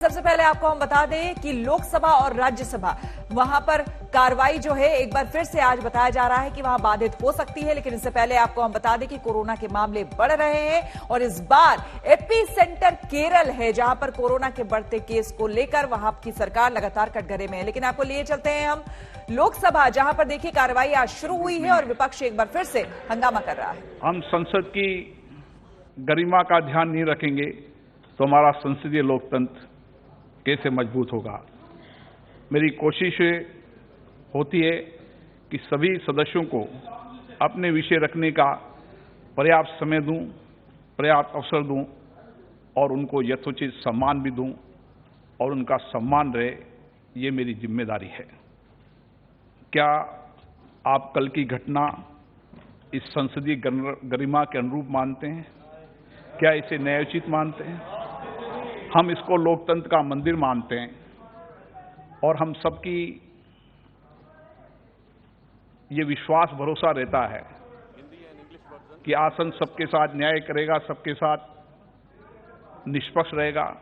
सबसे पहले आपको हम बता दें कि लोकसभा और राज्यसभा वहां पर कार्रवाई जो है एक बार फिर से आज बताया जा रहा है कि वहां बाधित हो सकती है, लेकिन इससे पहले आपको हम बता दें कि कोरोना के मामले बढ़ रहे हैं और इस बार एपी सेंटर केरल है, जहां पर कोरोना के बढ़ते केस को लेकर वहां की सरकार लगातार कटघरे में है। लेकिन आपको लिए चलते हैं हम लोकसभा, जहां पर देखिए कार्रवाई आज शुरू हुई है और विपक्ष एक बार फिर से हंगामा कर रहा है। हम संसद की गरिमा का ध्यान नहीं रखेंगे तो हमारा संसदीय लोकतंत्र कैसे मजबूत होगा। मेरी कोशिश होती है कि सभी सदस्यों को अपने विषय रखने का पर्याप्त समय दूं, पर्याप्त अवसर दूं और उनको यथोचित सम्मान भी दूं और उनका सम्मान रहे, ये मेरी जिम्मेदारी है। क्या आप कल की घटना इस संसदीय गरिमा के अनुरूप मानते हैं? क्या इसे न्यायोचित मानते हैं? हम इसको लोकतंत्र का मंदिर मानते हैं और हम सबकी ये विश्वास भरोसा रहता है कि आसन सबके साथ न्याय करेगा, सबके साथ निष्पक्ष रहेगा।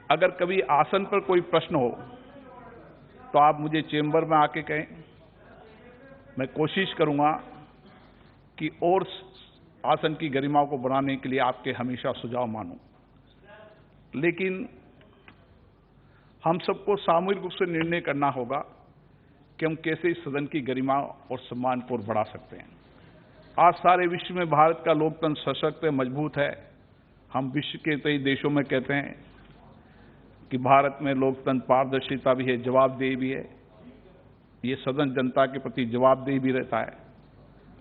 अगर कभी आसन पर कोई प्रश्न हो तो आप मुझे चेंबर में आके कहें, मैं कोशिश करूंगा कि और आसन की गरिमा को बढ़ाने के लिए आपके हमेशा सुझाव मानूं। लेकिन हम सबको सामूहिक रूप से निर्णय करना होगा कि हम कैसे इस सदन की गरिमा और सम्मान को बढ़ा सकते हैं। आज सारे विश्व में भारत का लोकतंत्र सशक्त है, मजबूत है। हम विश्व के कई देशों में कहते हैं कि भारत में लोकतंत्र पारदर्शिता भी है, जवाबदेही भी है। ये सदन जनता के प्रति जवाबदेही भी रहता है।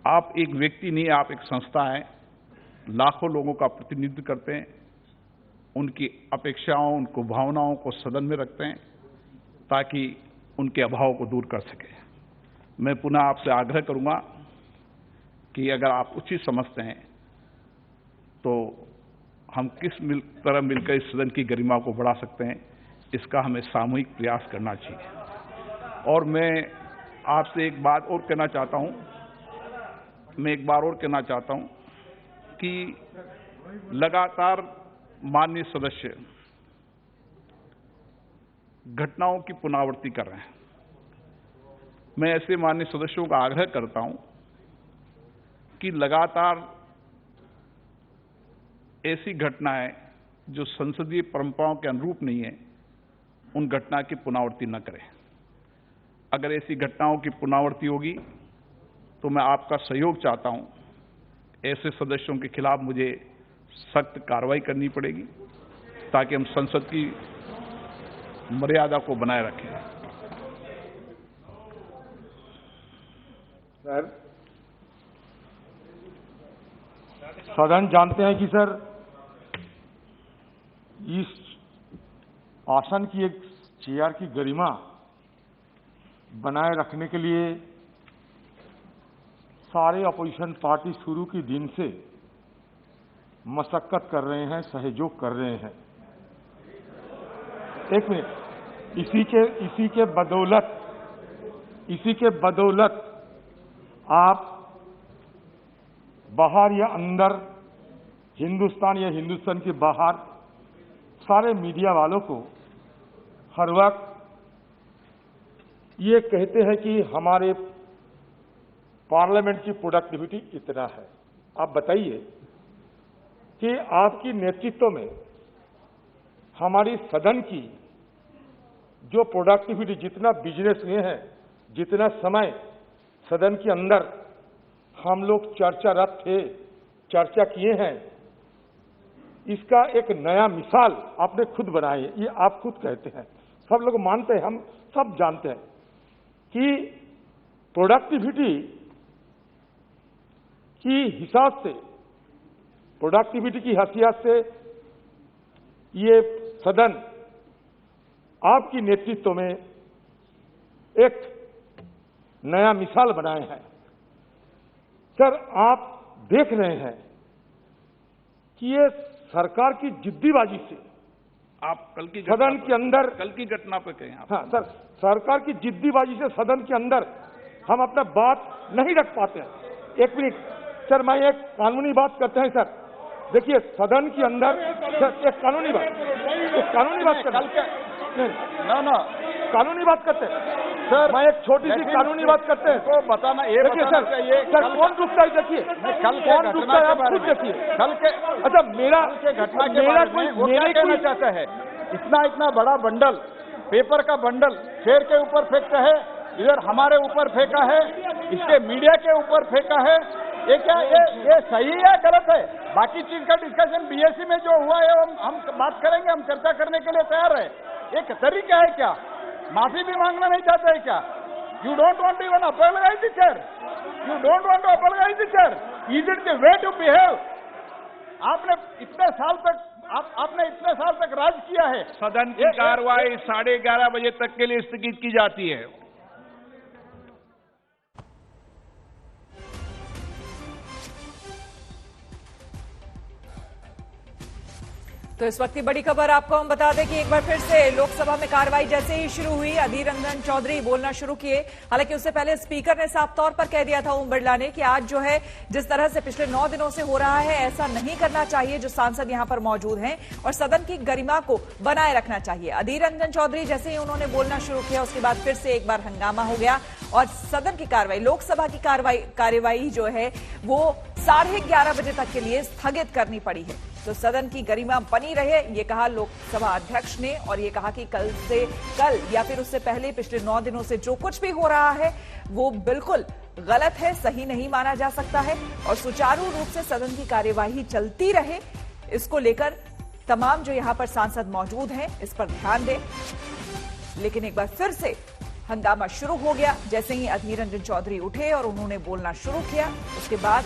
आप एक व्यक्ति नहीं, आप एक संस्था है, लाखों लोगों का प्रतिनिधित्व करते हैं। उनकी अपेक्षाओं, उनको भावनाओं को सदन में रखते हैं ताकि उनके अभाव को दूर कर सके। मैं पुनः आपसे आग्रह करूंगा कि अगर आप उचित समझते हैं तो हम किस तरह मिलकर इस सदन की गरिमा को बढ़ा सकते हैं, इसका हमें सामूहिक प्रयास करना चाहिए। और मैं आपसे एक बात और कहना चाहता हूं, कि लगातार माननीय सदस्य घटनाओं की पुनरावृत्ति कर रहे हैं। मैं ऐसे माननीय सदस्यों का आग्रह करता हूं कि लगातार ऐसी घटनाएं जो संसदीय परंपराओं के अनुरूप नहीं है, उन घटना की पुनरावृत्ति न करें। अगर ऐसी घटनाओं की पुनरावृत्ति होगी तो मैं आपका सहयोग चाहता हूं। ऐसे सदस्यों के खिलाफ मुझे सख्त कार्रवाई करनी पड़ेगी ताकि हम संसद की मर्यादा को बनाए रखें। सर, सदन जानते हैं कि सर इस आसन की एक चेयर की गरिमा बनाए रखने के लिए सारे अपोजिशन पार्टी शुरू के दिन से मशक्कत कर रहे हैं, सहयोग कर रहे हैं। एक मिनट, इसी के बदौलत आप बाहर या अंदर, हिंदुस्तान या हिंदुस्तान के बाहर सारे मीडिया वालों को हर वक्त ये कहते हैं कि हमारे पार्लियामेंट की प्रोडक्टिविटी इतना है। आप बताइए कि आपकी नेतृत्व में हमारी सदन की जो प्रोडक्टिविटी, जितना बिजनेस में है, जितना समय सदन के अंदर हम लोग चर्चारत थे, चर्चा किए हैं, इसका एक नया मिसाल आपने खुद बनाई है। ये आप खुद कहते हैं, सब लोग मानते हैं, हम सब जानते हैं कि प्रोडक्टिविटी की हिसाब से, प्रोडक्टिविटी की हैसियत से ये सदन आपकी नेतृत्व में एक नया मिसाल बनाए हैं। सर, आप देख रहे हैं कि ये सरकार की जिद्दीबाजी से, आप कल की सदन के अंदर, कल की घटना पे कहें आप। हाँ सर, सरकार की जिद्दीबाजी से सदन के अंदर हम अपना बात नहीं रख पाते हैं। एक मिनट सर, मैं एक कानूनी बात करते हैं सर। देखिए, सदन के अंदर एक कानूनी बात, कानूनी बात कर ना कानूनी बात करते हैं सर, मैं एक छोटी सी कानूनी बात करते हैं को बताना ये देखिए बताना सर, चाहिए सर कौन रुकता है देखिए कल के कौन घटना रुकता है के आप बारे खुद में देखिए कल के अच्छा मेरा घटना के मेरा बारे कोई में वो क्या मेरे कहना कोई चाहता है? इतना बड़ा बंडल, पेपर का बंडल शेर के ऊपर फेंकता है, इधर हमारे ऊपर फेंका है, इसके मीडिया के ऊपर फेंका है। ये क्या ये सही है गलत है? बाकी चीज का डिस्कशन बीएससी में जो हुआ है हम बात करेंगे, हम चर्चा करने के लिए तैयार है। एक तरीका है क्या? माफी भी मांगना नहीं चाहते है क्या? You don't want to even apologise the chair, you don't want to apologise the chair, is it the way to behave? आपने इतने साल तक राज किया है। सदन की कार्रवाई 11:30 बजे तक के लिए स्थगित की जाती है। तो इस वक्त की बड़ी खबर आपको हम बता दें कि एक बार फिर से लोकसभा में कार्रवाई जैसे ही शुरू हुई, अधीर रंजन चौधरी बोलना शुरू किए। हालांकि उससे पहले स्पीकर ने साफ तौर पर कह दिया था ओम बिरला ने कि आज जो है जिस तरह से पिछले 9 दिनों से हो रहा है ऐसा नहीं करना चाहिए। जो सांसद यहां पर मौजूद हैं और सदन की गरिमा को बनाए रखना चाहिए। अधीर रंजन चौधरी जैसे ही उन्होंने बोलना शुरू किया उसके बाद फिर से एक बार हंगामा हो गया और सदन की कार्रवाई, लोकसभा की कार्यवाही जो है वो 11:30 बजे तक के लिए स्थगित करनी पड़ी है। तो सदन की गरिमा बनी रहे ये कहा लोकसभा अध्यक्ष ने और ये कहा कि कल या फिर उससे पहले पिछले 9 दिनों से जो कुछ भी हो रहा है वो बिल्कुल गलत है, सही नहीं माना जा सकता है और सुचारू रूप से सदन की कार्यवाही चलती रहे, इसको लेकर तमाम जो यहां पर सांसद मौजूद हैं इस पर ध्यान दें। लेकिन एक बार फिर से हंगामा शुरू हो गया जैसे ही अधीर रंजन चौधरी उठे और उन्होंने बोलना शुरू किया। उसके बाद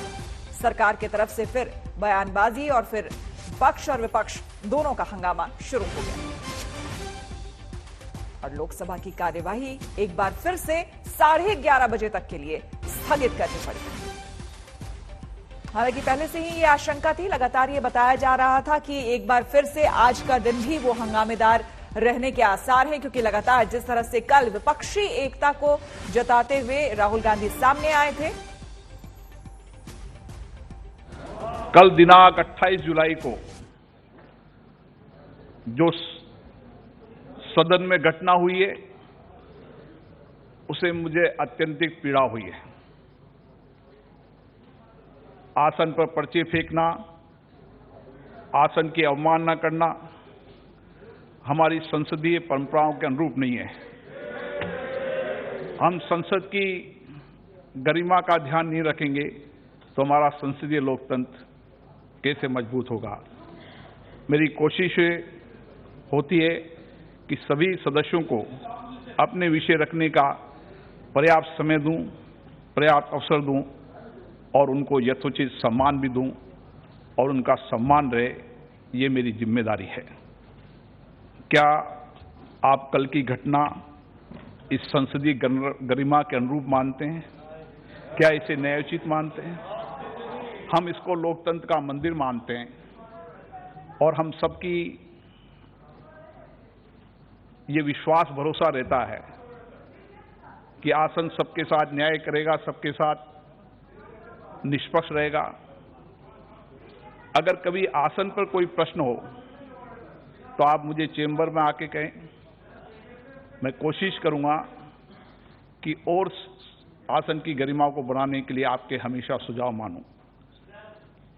सरकार की तरफ से फिर बयानबाजी और फिर पक्ष और विपक्ष दोनों का हंगामा शुरू हो गया और लोकसभा की कार्यवाही एक बार फिर से 11:30 बजे तक के लिए स्थगित करनी पड़ी। हालांकि पहले से ही ये आशंका थी, लगातार ये बताया जा रहा था कि एक बार फिर से आज का दिन भी वो हंगामेदार रहने के आसार हैं, क्योंकि लगातार जिस तरह से कल विपक्षी एकता को जताते हुए राहुल गांधी सामने आए थे। कल दिनांक 28 जुलाई को जो सदन में घटना हुई है उसे मुझे अत्यंतिक पीड़ा हुई है। आसन पर पर्चे फेंकना, आसन की अवमानना करना हमारी संसदीय परंपराओं के अनुरूप नहीं है। हम संसद की गरिमा का ध्यान नहीं रखेंगे तो हमारा संसदीय लोकतंत्र कैसे मजबूत होगा। मेरी कोशिश होती है कि सभी सदस्यों को अपने विषय रखने का पर्याप्त समय दूं, पर्याप्त अवसर दूं और उनको यथोचित सम्मान भी दूं और उनका सम्मान रहे, ये मेरी जिम्मेदारी है। क्या आप कल की घटना इस संसदीय गरिमा के अनुरूप मानते हैं? क्या इसे न्यायोचित मानते हैं? हम इसको लोकतंत्र का मंदिर मानते हैं और हम सबकी ये विश्वास भरोसा रहता है कि आसन सबके साथ न्याय करेगा, सबके साथ निष्पक्ष रहेगा। अगर कभी आसन पर कोई प्रश्न हो तो आप मुझे चेंबर में आके कहें, मैं कोशिश करूंगा कि और आसन की गरिमा को बढ़ाने के लिए आपके हमेशा सुझाव मानूं।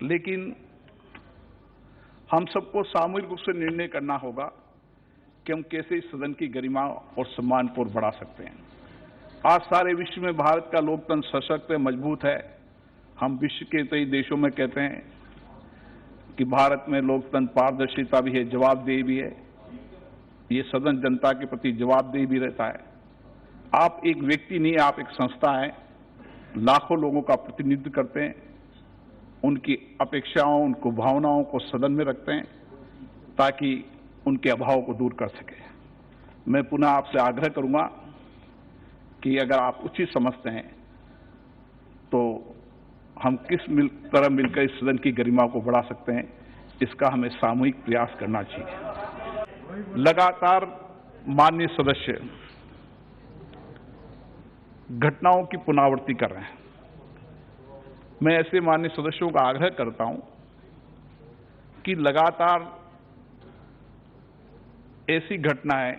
लेकिन हम सबको सामूहिक रूप से निर्णय करना होगा कि हम कैसे इस सदन की गरिमा और सम्मान को बढ़ा सकते हैं। आज सारे विश्व में भारत का लोकतंत्र सशक्त है, मजबूत है। हम विश्व के कई देशों में कहते हैं कि भारत में लोकतंत्र पारदर्शिता भी है, जवाबदेही भी है। ये सदन जनता के प्रति जवाबदेही भी रहता है। आप एक व्यक्ति नहीं, आप एक संस्था है, लाखों लोगों का प्रतिनिधित्व करते हैं, उनकी अपेक्षाओं, उनको भावनाओं को सदन में रखते हैं ताकि उनके अभाव को दूर कर सके। मैं पुनः आपसे आग्रह करूंगा कि अगर आप उचित समझते हैं तो हम किस तरह मिलकर इस सदन की गरिमा को बढ़ा सकते हैं, इसका हमें सामूहिक प्रयास करना चाहिए। लगातार माननीय सदस्य घटनाओं की पुनरावृत्ति कर रहे हैं। मैं ऐसे माननीय सदस्यों का आग्रह करता हूं कि लगातार ऐसी घटनाएं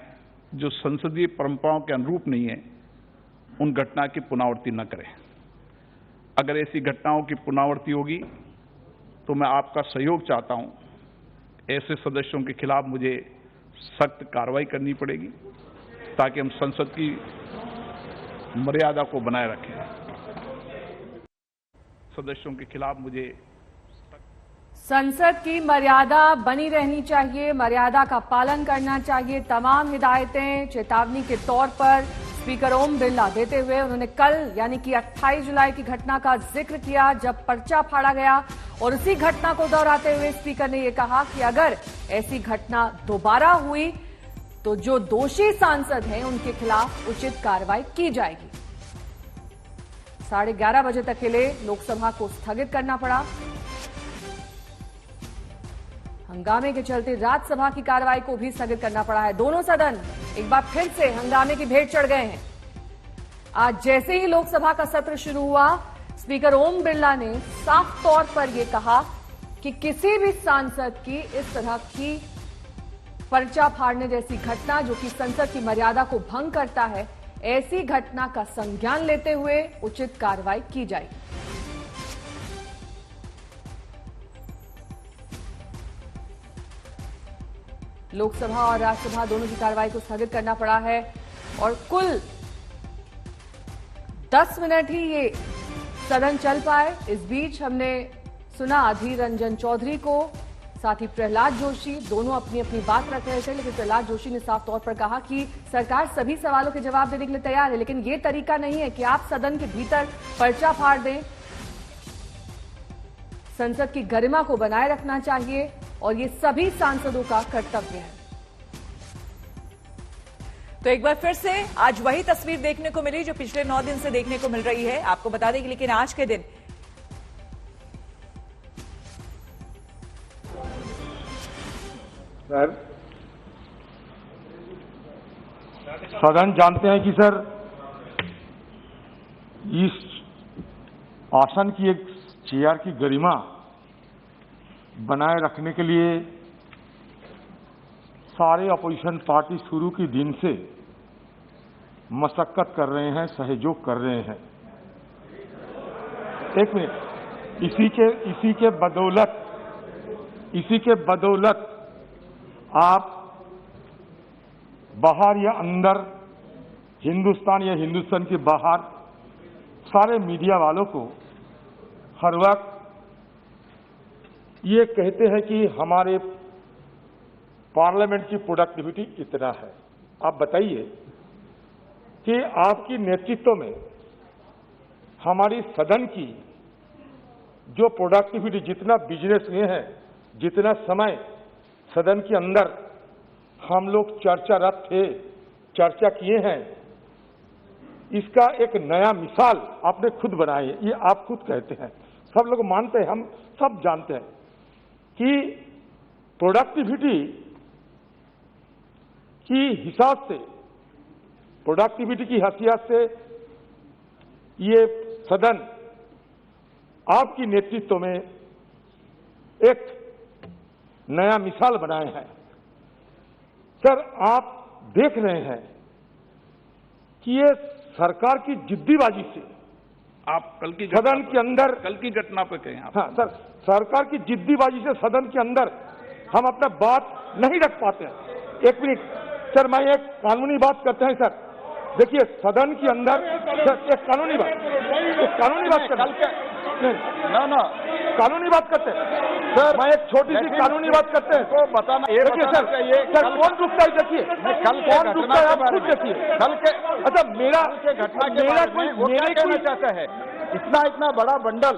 जो संसदीय परंपराओं के अनुरूप नहीं है, उन घटना की पुनरावृत्ति न करें। अगर ऐसी घटनाओं की पुनरावृत्ति होगी तो मैं आपका सहयोग चाहता हूं। ऐसे सदस्यों के खिलाफ मुझे सख्त कार्रवाई करनी पड़ेगी ताकि हम संसद की मर्यादा को बनाए रखें। सदस्यों के खिलाफ मुझे संसद की मर्यादा बनी रहनी चाहिए, मर्यादा का पालन करना चाहिए। तमाम हिदायतें चेतावनी के तौर पर स्पीकर ओम बिरला देते हुए उन्होंने कल यानी कि 28 जुलाई की घटना का जिक्र किया जब पर्चा फाड़ा गया, और उसी घटना को दोहराते हुए स्पीकर ने यह कहा कि अगर ऐसी घटना दोबारा हुई तो जो दोषी सांसद हैं उनके खिलाफ उचित कार्रवाई की जाएगी। 11:30 बजे तक के लिए लोकसभा को स्थगित करना पड़ा। हंगामे के चलते राज्यसभा की कार्रवाई को भी स्थगित करना पड़ा है। दोनों सदन एक बार फिर से हंगामे की भेंट चढ़ गए हैं। आज जैसे ही लोकसभा का सत्र शुरू हुआ, स्पीकर ओम बिरला ने साफ तौर पर यह कहा कि किसी भी सांसद की इस तरह की पर्चा फाड़ने जैसी घटना जो कि संसद की मर्यादा को भंग करता है, ऐसी घटना का संज्ञान लेते हुए उचित कार्रवाई की जाएगी। लोकसभा और राज्यसभा दोनों की कार्रवाई को स्थगित करना पड़ा है और कुल 10 मिनट ही ये सदन चल पाए। इस बीच हमने सुना अधीर रंजन चौधरी को, साथ ही प्रहलाद जोशी, दोनों अपनी अपनी बात रख रहे थे, लेकिन प्रहलाद जोशी ने साफ तौर पर कहा कि सरकार सभी सवालों के जवाब देने के लिए तैयार है, लेकिन ये तरीका नहीं है कि आप सदन के भीतर पर्चा फाड़ दें। संसद की गरिमा को बनाए रखना चाहिए और ये सभी सांसदों का कर्तव्य है। तो एक बार फिर से आज वही तस्वीर देखने को मिली जो पिछले 9 दिन से देखने को मिल रही है। आपको बता दें कि लेकिन आज के दिन सर, सदन जानते हैं कि सर इस आसन की एक चेयर की गरिमा बनाए रखने के लिए सारे अपोजिशन पार्टी शुरू के दिन से मशक्कत कर रहे हैं, सहयोग कर रहे हैं। एक मिनट, इसी के बदौलत आप बाहर या अंदर, हिंदुस्तान या हिंदुस्तान के बाहर सारे मीडिया वालों को हर वक्त ये कहते हैं कि हमारे पार्लियामेंट की प्रोडक्टिविटी इतना है। आप बताइए कि आपकी नेतृत्व में हमारी सदन की जो प्रोडक्टिविटी, जितना बिजनेस में है, जितना समय सदन के अंदर हम लोग चर्चारत थे, चर्चा किए हैं, इसका एक नया मिसाल आपने खुद बनाई है। ये आप खुद कहते हैं, सब लोग मानते हैं, हम सब जानते हैं कि प्रोडक्टिविटी की हिसाब से, प्रोडक्टिविटी की हैसियत से ये सदन आपकी नेतृत्व में एक नया मिसाल बनाए हैं। सर, आप देख रहे हैं कि ये सरकार की जिद्दीबाजी से आप कल की सदन के अंदर, कल की घटना पे कहें आप। हाँ सर, सरकार की जिद्दीबाजी से सदन के अंदर हम अपना बात नहीं रख पाते हैं। एक मिनट सर, मैं एक कानूनी बात करते हैं सर। देखिए, सदन के अंदर सर एक कानूनी बात करते हैं, कानूनी बात करते हैं सर। मैं एक छोटी सी कानूनी बात करते हैं तो बताना। देखिए सर कौन रुकता है? देखिए कौन रुकता है, आप खुद देखिए। कल के अच्छा मेरा घटना के बारे में वो क्या कहना चाहता है? इतना बड़ा बंडल,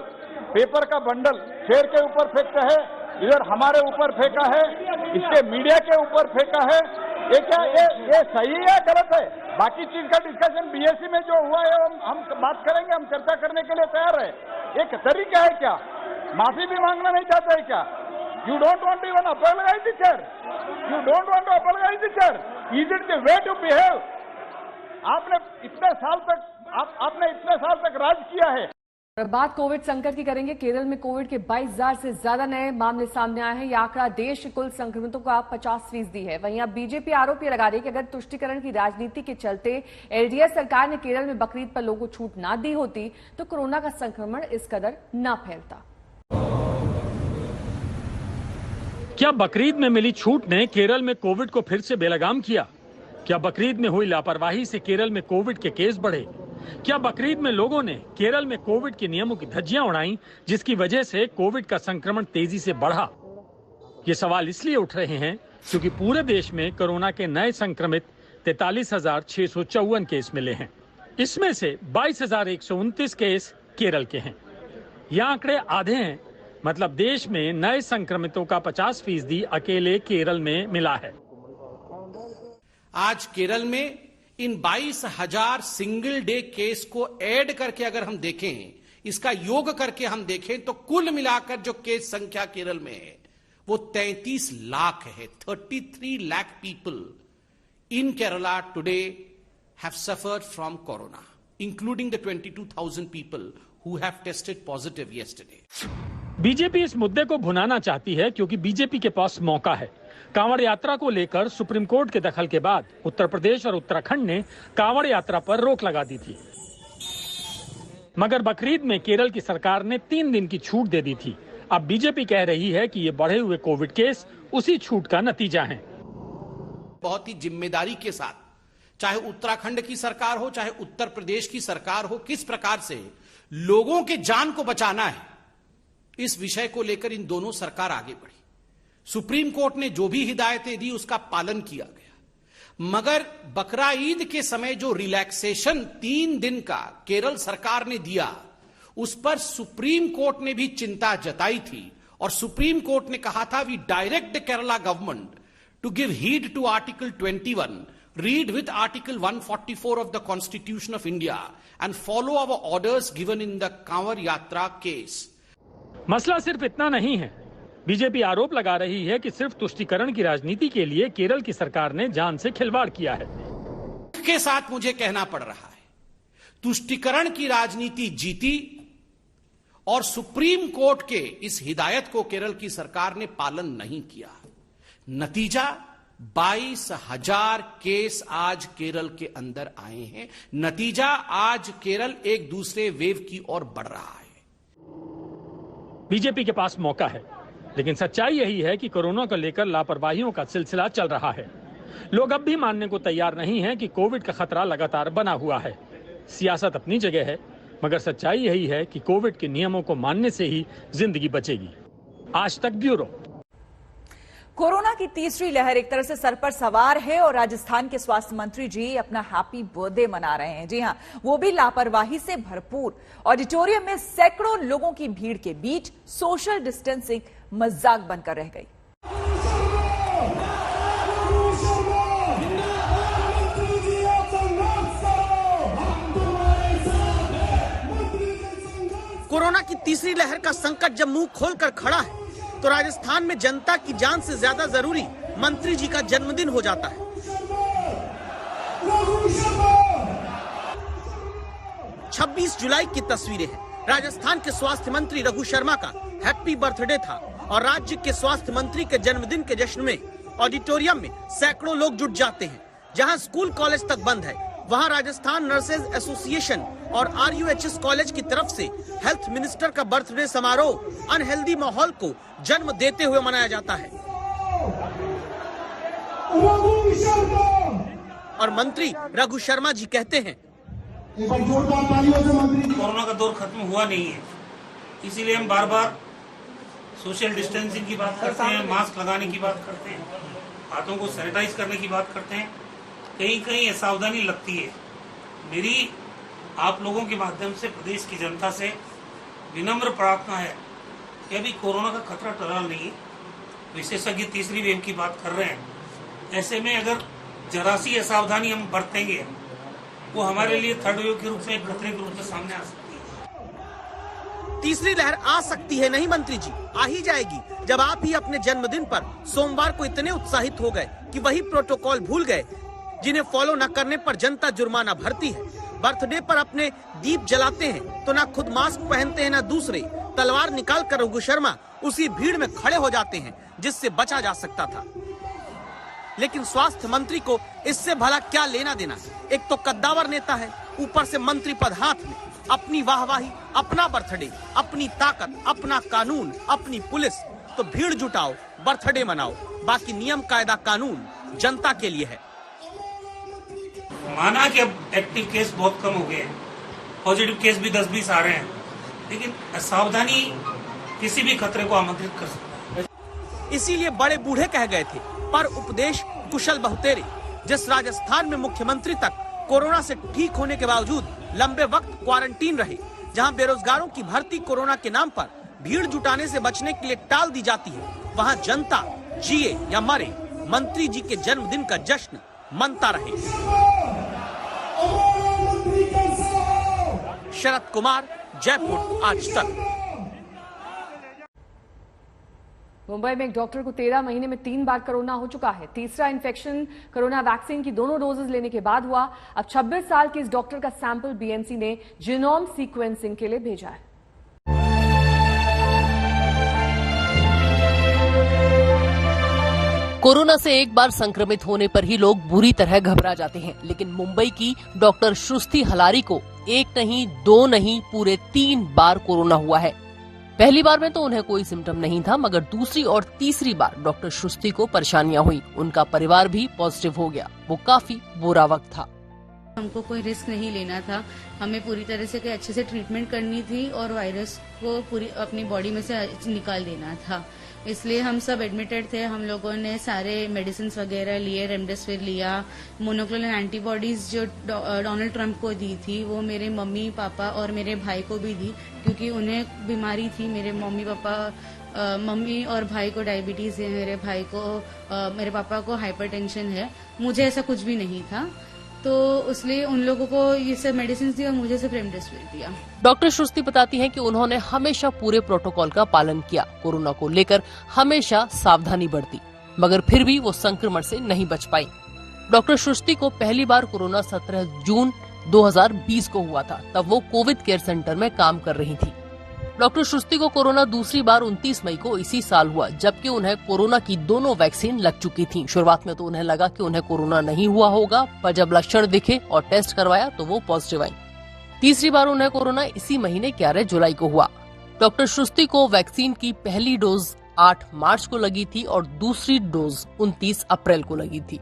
पेपर का बंडल शेर के ऊपर फेंकता है, इधर हमारे ऊपर फेंका है, इसके मीडिया के ऊपर फेंका है। ये सही है, गलत है? बाकी चीज का डिस्कशन बीएससी में जो हुआ है हम बात करेंगे, हम चर्चा करने के लिए तैयार है। एक तरीका है क्या? माफी भी मांगना नहीं चाहते है क्या? You don't want even apologise the chair, you don't want to apologise the chair. Is it the way to behave? आपने इतने साल तक राज किया है। और बात कोविड संकट की करेंगे। केरल में कोविड के 22,000 से ज्यादा नए मामले सामने आए हैं। यह आंकड़ा देश के कुल संक्रमितों का 50% है। वहीं अब बीजेपी आरोप लगा रही है कि अगर तुष्टीकरण की राजनीति के चलते एलडीएफ सरकार ने केरल में बकरीद पर लोगों को छूट ना दी होती तो कोरोना का संक्रमण इस कदर न फैलता। क्या बकरीद में मिली छूट ने केरल में कोविड को फिर से बेलगाम किया? क्या बकरीद में हुई लापरवाही से केरल में कोविड के केस बढ़े? क्या बकरीद में लोगों ने केरल में कोविड के नियमों की धज्जियां उड़ाई, जिसकी वजह से कोविड का संक्रमण तेजी से बढ़ा? ये सवाल इसलिए उठ रहे हैं क्योंकि पूरे देश में कोरोना के नए संक्रमित 43,654 केस मिले हैं। इसमें से 22,129 केस केरल के हैं। ये आंकड़े आधे हैं, मतलब देश में नए संक्रमितों का 50% अकेले केरल में मिला है। आज केरल में इन 22,000 सिंगल डे केस को ऐड करके अगर हम देखें, इसका योग करके हम देखें तो कुल मिलाकर जो केस संख्या केरल में है वो 33 लाख है। 33 lakh people in Kerala today have suffered from corona, including the 22,000 people who have tested positive yesterday. BJP इस मुद्दे को भुनाना चाहती है क्योंकि बीजेपी के पास मौका है। कांवड़ यात्रा को लेकर सुप्रीम कोर्ट के दखल के बाद उत्तर प्रदेश और उत्तराखंड ने कांवड़ यात्रा पर रोक लगा दी थी, मगर बकरीद में केरल की सरकार ने 3 दिन की छूट दे दी थी। अब बीजेपी कह रही है कि ये बढ़े हुए कोविड केस उसी छूट का नतीजा हैं। बहुत ही जिम्मेदारी के साथ, चाहे उत्तराखंड की सरकार हो चाहे उत्तर प्रदेश की सरकार हो, किस प्रकार से लोगों के जान को बचाना है, इस विषय को लेकर इन दोनों सरकार आगे बढ़ी। सुप्रीम कोर्ट ने जो भी हिदायतें दी उसका पालन किया गया, मगर बकरा ईद के समय जो रिलैक्सेशन 3 दिन का केरल सरकार ने दिया, उस पर सुप्रीम कोर्ट ने भी चिंता जताई थी और सुप्रीम कोर्ट ने कहा था, we direct the Kerala government to give heed to article 21, read with article 144 of the constitution of India and follow our orders given in the Kanwar Yatra case. मसला सिर्फ इतना नहीं है। बीजेपी आरोप लगा रही है कि सिर्फ तुष्टीकरण की राजनीति के लिए केरल की सरकार ने जान से खिलवाड़ किया है। के साथ मुझे कहना पड़ रहा है, तुष्टीकरण की राजनीति जीती और सुप्रीम कोर्ट के इस हिदायत को केरल की सरकार ने पालन नहीं किया। नतीजा 22,000 केस आज केरल के अंदर आए हैं। नतीजा आज केरल एक दूसरे वेव की ओर बढ़ रहा है। बीजेपी के पास मौका है, लेकिन सच्चाई यही है कि कोरोना को लेकर लापरवाहियों का सिलसिला चल रहा है। लोग अब भी मानने को तैयार नहीं हैं कि कोविड का खतरा लगातार बना हुआ है। सियासत अपनी जगह है, मगर सच्चाई यही है कि कोविड के नियमों को मानने से ही जिंदगी बचेगी। आज तक ब्यूरो। कोरोना की तीसरी लहर एक तरह से सर पर सवार है और राजस्थान के स्वास्थ्य मंत्री जी अपना हैप्पी बर्थडे मना रहे हैं। जी हां, वो भी लापरवाही से भरपूर। ऑडिटोरियम में सैकड़ों लोगों की भीड़ के बीच सोशल डिस्टेंसिंग मजाक बनकर रह गई। कोरोना की तीसरी लहर का संकट जब मुंह खोलकर खड़ा है तो राजस्थान में जनता की जान से ज्यादा जरूरी मंत्री जी का जन्मदिन हो जाता है। 26 जुलाई की तस्वीरें हैं। राजस्थान के स्वास्थ्य मंत्री रघु शर्मा का हैप्पी बर्थडे था और राज्य के स्वास्थ्य मंत्री के जन्मदिन के जश्न में ऑडिटोरियम में सैकड़ों लोग जुट जाते हैं। जहां स्कूल कॉलेज तक बंद है, वहां राजस्थान नर्सेज एसोसिएशन और RUHS कॉलेज की तरफ से हेल्थ मिनिस्टर का बर्थडे समारोह अनहेल्दी माहौल को जन्म देते हुए मनाया जाता है। और मंत्री रघु शर्मा जी कहते हैं, कोरोना का दौर खत्म हुआ नहीं है, इसीलिए हम बार बार सोशल डिस्टेंसिंग की बात करते हैं, मास्क लगाने की बात करते हैं, हाथों को सैनिटाइज करने की बात करते हैं। कहीं कहीं सावधानी लगती है। मेरी आप लोगों के माध्यम से प्रदेश की जनता से विनम्र प्रार्थना है कि अभी कोरोना का खतरा टला नहीं है। विशेषज्ञ तीसरी वेव की बात कर रहे हैं, ऐसे में अगर जरा सी असावधानी हम बरतेंगे वो हमारे लिए थर्ड वेव के रूप में खतरे के रूप में सामने आ सकती है। तीसरी लहर आ सकती है नहीं मंत्री जी, आ ही जाएगी जब आप ही अपने जन्मदिन पर सोमवार को इतने उत्साहित हो गए कि वही प्रोटोकॉल भूल गए जिन्हें फॉलो न करने पर जनता जुर्माना भरती है। बर्थडे पर अपने दीप जलाते हैं तो ना खुद मास्क पहनते हैं ना दूसरे। तलवार निकाल कर रघु शर्मा उसी भीड़ में खड़े हो जाते हैं जिससे बचा जा सकता था। लेकिन स्वास्थ्य मंत्री को इससे भला क्या लेना देना। एक तो कद्दावर नेता है, ऊपर से मंत्री पद हाथ में, अपनी वाहवाही, अपना बर्थडे, अपनी ताकत, अपना कानून, अपनी पुलिस। तो भीड़ जुटाओ, बर्थडे मनाओ, बाकी नियम कायदा कानून जनता के लिए है। माना कि अब एक्टिव केस बहुत कम हो गए हैं, पॉजिटिव केस भी 10-20 आ रहे हैं, लेकिन सावधानी किसी भी खतरे को आमंत्रित कर सकती है। इसीलिए बड़े बूढ़े कह गए थे, पर उपदेश कुशल बहुतेरे। जिस राजस्थान में मुख्यमंत्री तक कोरोना से ठीक होने के बावजूद लंबे वक्त क्वारंटीन रहे, जहां बेरोजगारों की भर्ती कोरोना के नाम पर भीड़ जुटाने से बचने के लिए टाल दी जाती है, वहां जनता जिए या मरे, मंत्री जी के जन्मदिन का जश्न मनता रहे। शरद कुमार, जयपुर, आज तक। मुंबई में एक डॉक्टर को 13 महीने में 3 बार कोरोना हो चुका है। तीसरा इन्फेक्शन कोरोना वैक्सीन की दोनों डोजेज लेने के बाद हुआ। अब 26 साल के इस डॉक्टर का सैंपल बीएमसी ने जीनोम सीक्वेंसिंग के लिए भेजा है। कोरोना से एक बार संक्रमित होने पर ही लोग बुरी तरह घबरा जाते हैं, लेकिन मुंबई की डॉक्टर श्रुति हलारी को 1 नहीं 2 नहीं पूरे 3 बार कोरोना हुआ है। पहली बार में तो उन्हें कोई सिम्टम नहीं था, मगर दूसरी और तीसरी बार डॉक्टर श्रुति को परेशानियां हुई। उनका परिवार भी पॉजिटिव हो गया। वो काफी बुरा वक्त था। हमको कोई रिस्क नहीं लेना था, हमें पूरी तरह से अच्छे से ट्रीटमेंट करनी थी और वायरस को पूरी अपनी बॉडी में से निकाल देना था। इसलिए हम सब एडमिटेड थे। हम लोगों ने सारे मेडिसिन वगैरह लिए, रेमडेसिविर लिया, मोनोक्लोनल एंटीबॉडीज जो डोनाल्ड ट्रंप को दी थी वो मेरे मम्मी पापा और मेरे भाई को भी दी, क्योंकि उन्हें बीमारी थी। मेरे मम्मी और भाई को डायबिटीज है, मेरे पापा को हाइपरटेंशन है। मुझे ऐसा कुछ भी नहीं था, तो इसलिए उन लोगों को ये सब मेडिसिन दी और मुझे सिर्फ रेमडेसिविर दिया। डॉक्टर श्रुति बताती हैं कि उन्होंने हमेशा पूरे प्रोटोकॉल का पालन किया, कोरोना को लेकर हमेशा सावधानी बरती, मगर फिर भी वो संक्रमण से नहीं बच पाई। डॉक्टर श्रुति को पहली बार कोरोना 17 जून 2020 को हुआ था। तब वो कोविड केयर सेंटर में काम कर रही थी। डॉक्टर श्रुति को कोरोना दूसरी बार 29 मई को इसी साल हुआ, जबकि उन्हें कोरोना की दोनों वैक्सीन लग चुकी थी। शुरुआत में तो उन्हें लगा कि उन्हें कोरोना नहीं हुआ होगा, पर जब लक्षण दिखे और टेस्ट करवाया तो वो पॉजिटिव आई। तीसरी बार उन्हें कोरोना इसी महीने 11 जुलाई को हुआ। डॉक्टर श्रुति को वैक्सीन की पहली डोज 8 मार्च को लगी थी और दूसरी डोज 29 अप्रैल को लगी थी।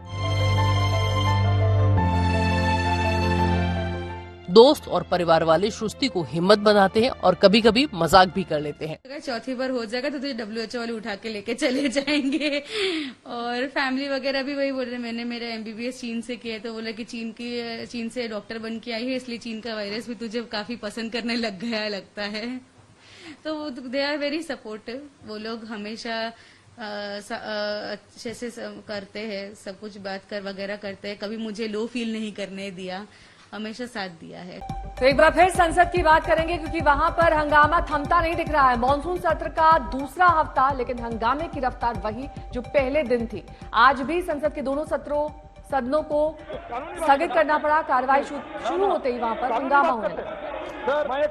दोस्त और परिवार वाले श्रुति को हिम्मत बनाते हैं और कभी कभी मजाक भी कर लेते हैं। अगर चौथी बार हो जाएगा तो तुझे WHO वाले उठा के लेके चले जाएंगे। और फैमिली वगैरह भी वही बोल रहे। मैंने मेरा MBBS चीन से किया तो बोला कि चीन से डॉक्टर बन के आई है, इसलिए चीन का वायरस भी तुझे काफी पसंद करने लग गया लगता है। तो दे आर वेरी सपोर्टिव। वो लोग हमेशा अच्छे से करते हैं, सब कुछ बात कर वगैरह करते हैं। कभी मुझे लो फील नहीं करने दिया, हमेशा साथ दिया है। तो एक बार फिर संसद की बात करेंगे, क्योंकि वहां पर हंगामा थमता नहीं दिख रहा है। मॉनसून सत्र का दूसरा हफ्ता, लेकिन हंगामे की रफ्तार वही जो पहले दिन थी। आज भी संसद के दोनों सदनों को स्थगित करना पड़ा। कार्रवाई शुरू होते ही वहां पर हंगामा होने लगा।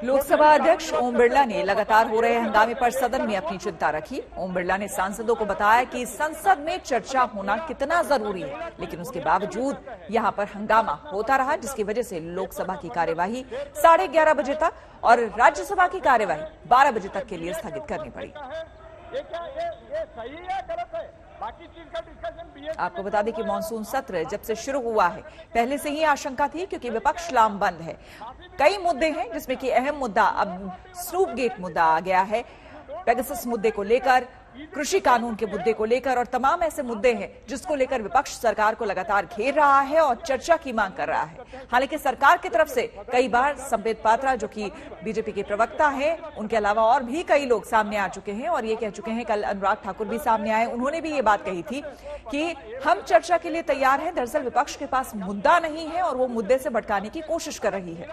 लोकसभा अध्यक्ष ओम बिरला ने लगातार हो रहे हंगामे पर सदन में अपनी चिंता रखी। ओम बिरला ने सांसदों को बताया कि संसद में चर्चा होना कितना जरूरी है, लेकिन उसके बावजूद यहां पर हंगामा होता रहा, जिसकी वजह से लोकसभा की कार्यवाही 11:30 बजे तक और राज्यसभा की कार्यवाही 12 बजे तक के लिए स्थगित करनी पड़ी। ये सही है गलत है, बाकी चीज का डिस्कशन। आपको बता दें कि मानसून सत्र जब से शुरू हुआ है, पहले से ही आशंका थी, क्योंकि विपक्ष लामबंद है। कई मुद्दे हैं, जिसमें कि अहम मुद्दा अब स्नूप गेट मुद्दा आ गया है। पेगासस मुद्दे को लेकर, कृषि कानून के मुद्दे को लेकर और तमाम ऐसे मुद्दे हैं जिसको लेकर विपक्ष सरकार को लगातार घेर रहा है और चर्चा की मांग कर रहा है। हालांकि सरकार की तरफ से कई बार संबित पात्रा, जो कि बीजेपी के प्रवक्ता हैं, उनके अलावा और भी कई लोग सामने आ चुके हैं और ये कह चुके हैं, कल अनुराग ठाकुर भी सामने आए, उन्होंने भी ये बात कही थी कि हम चर्चा के लिए तैयार हैं। दरअसल विपक्ष के पास मुद्दा नहीं है और वो मुद्दे से भटकाने की कोशिश कर रही है।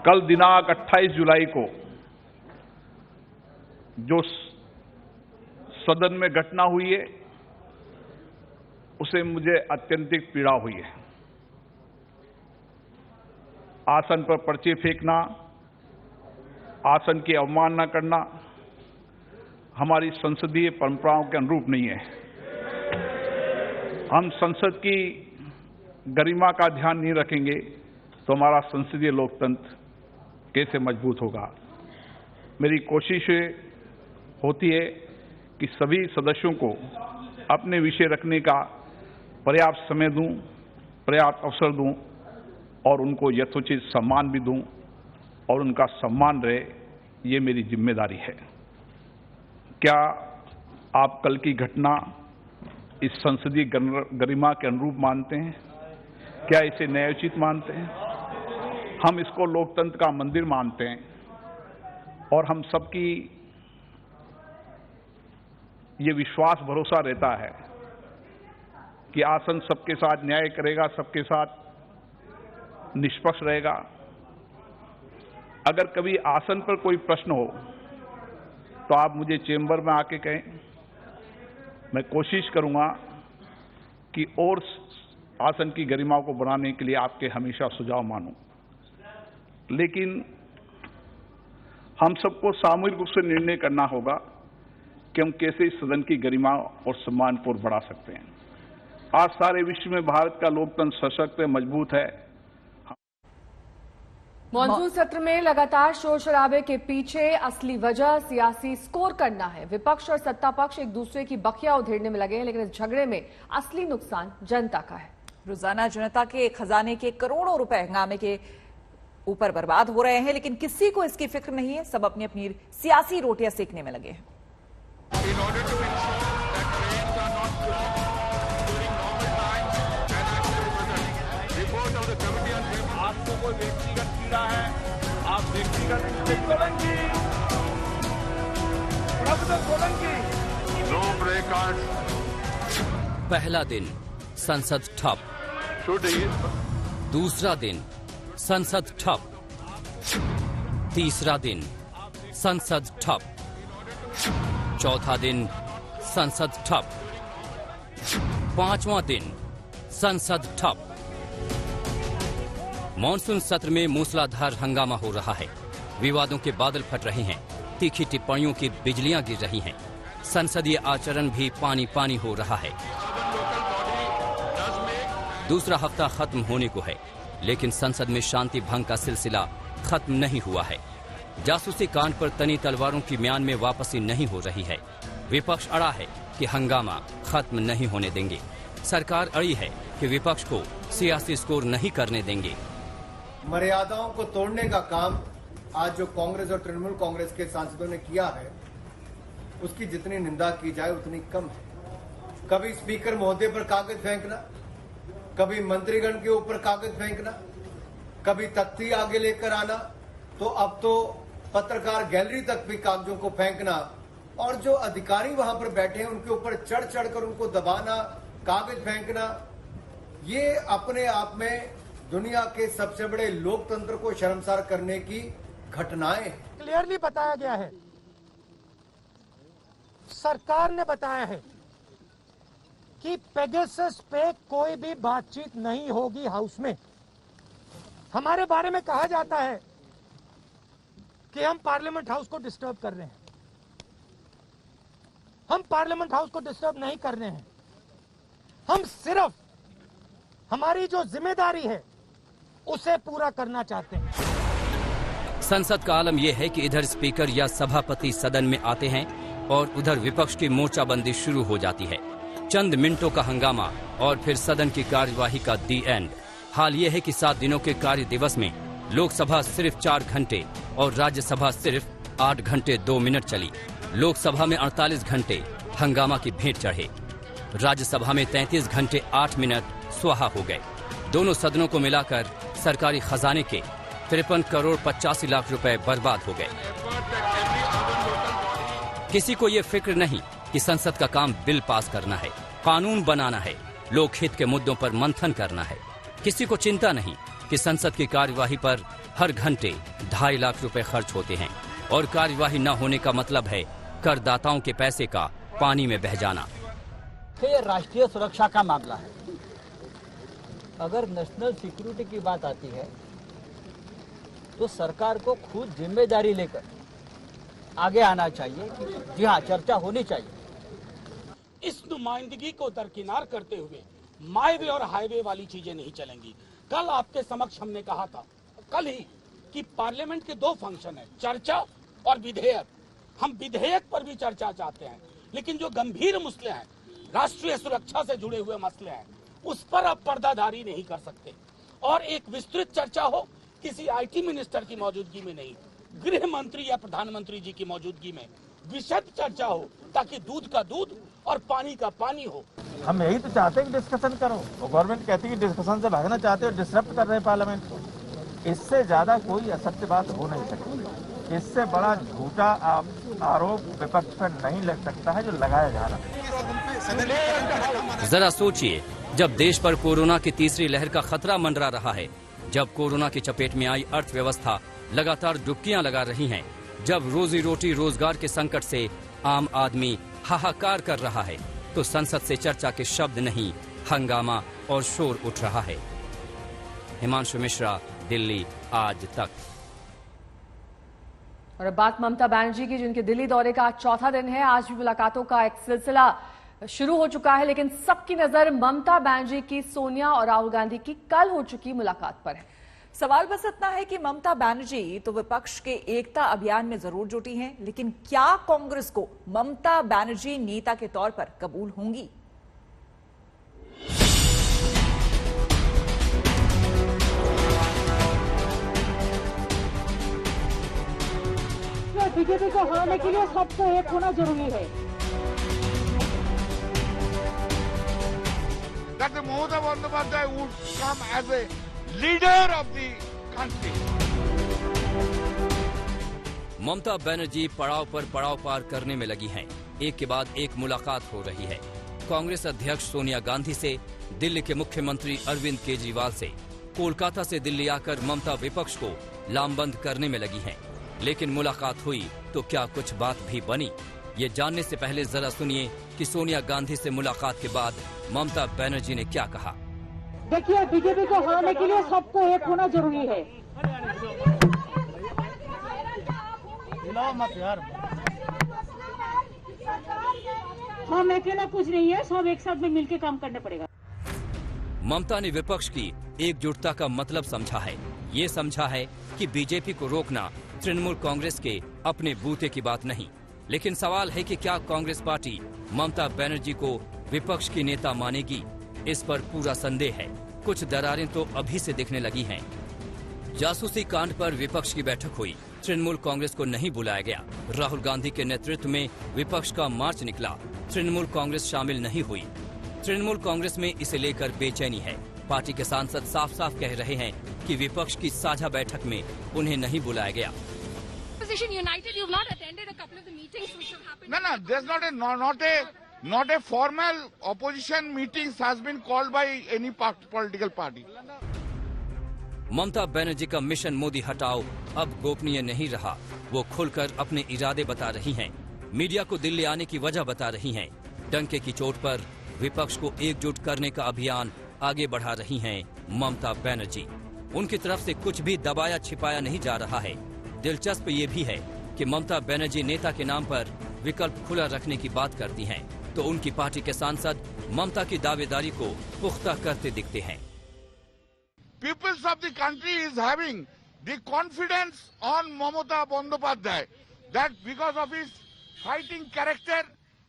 कल दिनांक 28 जुलाई को जो सदन में घटना हुई है, उसे मुझे अत्यंतिक पीड़ा हुई है। आसन पर पर्चे फेंकना, आसन की अवमानना करना हमारी संसदीय परंपराओं के अनुरूप नहीं है। हम संसद की गरिमा का ध्यान नहीं रखेंगे तो हमारा संसदीय लोकतंत्र कैसे मजबूत होगा। मेरी कोशिश होती है कि सभी सदस्यों को अपने विषय रखने का पर्याप्त समय दूं, पर्याप्त अवसर दूं और उनको यथोचित सम्मान भी दूं और उनका सम्मान रहे, ये मेरी जिम्मेदारी है। क्या आप कल की घटना इस संसदीय गरिमा के अनुरूप मानते हैं? क्या इसे न्यायोचित मानते हैं? हम इसको लोकतंत्र का मंदिर मानते हैं और हम सबकी ये विश्वास भरोसा रहता है कि आसन सबके साथ न्याय करेगा, सबके साथ निष्पक्ष रहेगा। अगर कभी आसन पर कोई प्रश्न हो तो आप मुझे चेंबर में आके कहें। मैं कोशिश करूंगा कि और आसन की गरिमा को बढ़ाने के लिए आपके हमेशा सुझाव मानूं, लेकिन हम सबको सामूहिक रूप से निर्णय करना होगा कि हम कैसे इस सदन की गरिमा और सम्मान को बढ़ा सकते हैं। आज सारे विश्व में भारत का लोकतंत्र सशक्त है, मजबूत है। मॉनसून सत्र में लगातार शोर शराबे के पीछे असली वजह सियासी स्कोर करना है। विपक्ष और सत्ता पक्ष एक दूसरे की बखिया उधेड़ने में लगे हैं, लेकिन इस झगड़े में असली नुकसान जनता का है। रोजाना जनता के खजाने के करोड़ों रुपए हंगामे के ऊपर बर्बाद हो रहे हैं, लेकिन किसी को इसकी फिक्र नहीं है। सब अपनी अपनी सियासी रोटियां सेकने में लगे हैं। आपको कोई व्यक्तिगत पीड़ा है, आप व्यक्तिगत सोलंकी पहला दिन संसद ठप, दूसरा दिन संसद ठप, तीसरा दिन संसद ठप, चौथा दिन संसद ठप, पांचवां दिन संसद ठप। मॉनसून सत्र में मूसलाधार हंगामा हो रहा है। विवादों के बादल फट रहे हैं, तीखी टिप्पणियों की बिजलियां गिर रही हैं। संसदीय आचरण भी पानी पानी हो रहा है। दूसरा हफ्ता खत्म होने को है, लेकिन संसद में शांति भंग का सिलसिला खत्म नहीं हुआ है। जासूसी कांड पर तनी तलवारों की म्यान में वापसी नहीं हो रही है। विपक्ष अड़ा है कि हंगामा खत्म नहीं होने देंगे। सरकार अड़ी है कि विपक्ष को सियासी स्कोर नहीं करने देंगे। मर्यादाओं को तोड़ने का काम आज जो कांग्रेस और तृणमूल कांग्रेस के सांसदों ने किया है, उसकी जितनी निंदा की जाए उतनी कम है। कभी स्पीकर महोदय पर कागज फेंकना, कभी मंत्रीगण के ऊपर कागज फेंकना, कभी तख्ती आगे लेकर आना, तो अब तो पत्रकार गैलरी तक भी कागजों को फेंकना और जो अधिकारी वहां पर बैठे हैं उनके ऊपर चढ़ चढ़कर उनको दबाना, कागज फेंकना, ये अपने आप में दुनिया के सबसे बड़े लोकतंत्र को शर्मसार करने की घटनाएं। क्लियरली बताया गया है, सरकार ने बताया है कि पेगासस पे कोई भी बातचीत नहीं होगी हाउस में। हमारे बारे में कहा जाता है कि हम पार्लियामेंट हाउस को डिस्टर्ब कर रहे हैं। हम पार्लियामेंट हाउस को डिस्टर्ब नहीं कर रहे हैं। हम सिर्फ हमारी जो जिम्मेदारी है उसे पूरा करना चाहते हैं। संसद का आलम यह है कि इधर स्पीकर या सभापति सदन में आते हैं और उधर विपक्ष की मोर्चाबंदी शुरू हो जाती है। चंद मिनटों का हंगामा और फिर सदन की कार्यवाही का दी एंड। हाल यह है कि 7 दिनों के कार्य दिवस में लोकसभा सिर्फ 4 घंटे और राज्यसभा सिर्फ 8 घंटे 2 मिनट चली। लोकसभा में 48 घंटे हंगामा की भेंट चढ़े। राज्यसभा में 33 घंटे 8 मिनट स्वाहा हो गए। दोनों सदनों को मिलाकर सरकारी खजाने के 53 करोड़ 85 लाख रुपए बर्बाद हो गए। किसी को ये फिक्र नहीं कि संसद का काम बिल पास करना है, कानून बनाना है, लोकहित के मुद्दों पर मंथन करना है। किसी को चिंता नहीं कि संसद की कार्यवाही पर हर घंटे 2.5 लाख रुपए खर्च होते हैं और कार्यवाही न होने का मतलब है करदाताओं के पैसे का पानी में बह जाना। ये राष्ट्रीय सुरक्षा का मामला है। अगर नेशनल सिक्योरिटी की बात आती है तो सरकार को खुद जिम्मेदारी लेकर आगे आना चाहिए कि जी हाँ, चर्चा होनी चाहिए। इस नुमाइंदगी को दरकिनार करते हुए माईवे और हाईवे वाली चीजें नहीं चलेंगी। कल आपके समक्ष हमने कहा था, कल ही, कि पार्लियामेंट के 2 फंक्शन है, चर्चा और विधेयक। हम विधेयक पर भी चर्चा चाहते हैं, लेकिन जो गंभीर मसले हैं, राष्ट्रीय सुरक्षा से जुड़े हुए मसले हैं, उस पर आप पर्दादारी नहीं कर सकते। और एक विस्तृत चर्चा हो, किसी IT मिनिस्टर की मौजूदगी में नहीं, गृह मंत्री या प्रधानमंत्री जी की मौजूदगी में विशद चर्चा हो, ताकि दूध का दूध और पानी का पानी हो। हम यही तो चाहते हैं कि डिस्कशन करो। वो गवर्नमेंट कहती है कि डिस्कशन से भागना चाहते हो, डिसरप्ट कर रहे हैं पार्लियामेंट को। इससे ज्यादा कोई असत्य बात हो नहीं सकती। इससे बड़ा झूठा आरोप विपक्ष पर नहीं लग सकता है जो लगाया जा रहा है। जरा सोचिए, जब देश पर कोरोना की तीसरी लहर का खतरा मंडरा रहा है, जब कोरोना की चपेट में आई अर्थव्यवस्था लगातार डुबकियां लगा रही हैं, जब रोजी रोटी रोजगार के संकट से आम आदमी हाहाकार कर रहा है, तो संसद से चर्चा के शब्द नहीं, हंगामा और शोर उठ रहा है। हिमांशु मिश्रा, दिल्ली आज तक। और अब बात ममता बनर्जी की, जिनके दिल्ली दौरे का आज चौथा दिन है। आज भी मुलाकातों का एक सिलसिला शुरू हो चुका है, लेकिन सबकी नजर ममता बनर्जी की सोनिया और राहुल गांधी की कल हो चुकी मुलाकात पर है। सवाल बस इतना है कि ममता बनर्जी तो विपक्ष के एकता अभियान में जरूर जुटी हैं, लेकिन क्या कांग्रेस को ममता बनर्जी नेता के तौर पर कबूल होंगी? बीजेपी को हराने के लिए सबको एक होना जरूरी है। That Mamata Bandyopadhyay would come as a leader of the country. Mamata Banerjee पड़ाव पर पड़ाव पार करने में लगी हैं। एक के बाद एक मुलाकात हो रही है। कांग्रेस अध्यक्ष सोनिया गांधी से, दिल्ली के मुख्यमंत्री अरविंद केजरीवाल से, कोलकाता से दिल्ली आकर ममता विपक्ष को लामबंद करने में लगी हैं। लेकिन मुलाकात हुई तो क्या कुछ बात भी बनी? ये जानने से पहले जरा सुनिए कि सोनिया गांधी से मुलाकात के बाद ममता बनर्जी ने क्या कहा। देखिए, बीजेपी को हराने के लिए सबको एक होना जरूरी है। मत यार, हम अकेला कुछ नहीं है, सब एक साथ में मिलकर काम करना पड़ेगा। ममता ने विपक्ष की एकजुटता का मतलब समझा है। ये समझा है कि बीजेपी को रोकना तृणमूल कांग्रेस के अपने बूते की बात नहीं। लेकिन सवाल है कि क्या कांग्रेस पार्टी ममता बनर्जी को विपक्ष की नेता मानेगी? इस पर पूरा संदेह है। कुछ दरारें तो अभी से दिखने लगी हैं। जासूसी कांड पर विपक्ष की बैठक हुई, तृणमूल कांग्रेस को नहीं बुलाया गया। राहुल गांधी के नेतृत्व में विपक्ष का मार्च निकला, तृणमूल कांग्रेस शामिल नहीं हुई। तृणमूल कांग्रेस में इसे लेकर बेचैनी है। पार्टी के सांसद साफ साफ कह रहे हैं कि विपक्ष की साझा बैठक में उन्हें नहीं बुलाया गया। No, there's not a formal opposition meetings has been called by any political party. Mamata Banerjee का मिशन मोदी हटाओ अब गोपनीय नहीं रहा। वो खुलकर अपने इरादे बता रही हैं, मीडिया को दिल्ली आने की वजह बता रही हैं। डंके की चोट पर विपक्ष को एकजुट करने का अभियान आगे बढ़ा रही हैं ममता बनर्जी। उनकी तरफ से कुछ भी दबाया छिपाया नहीं जा रहा है। दिलचस्प ये भी है कि ममता बनर्जी नेता के नाम पर विकल्प खुला रखने की बात करती हैं, तो उनकी पार्टी के सांसद ममता की दावेदारी को पुख्ता करते दिखते हैं। Peoples of the country is having the confidence on Mamata Bandyopadhyay that because of his fighting character,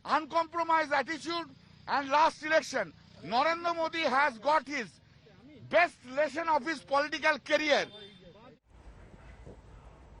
uncompromised attitude and last election, Narendra Modi has got his best lesson of his political career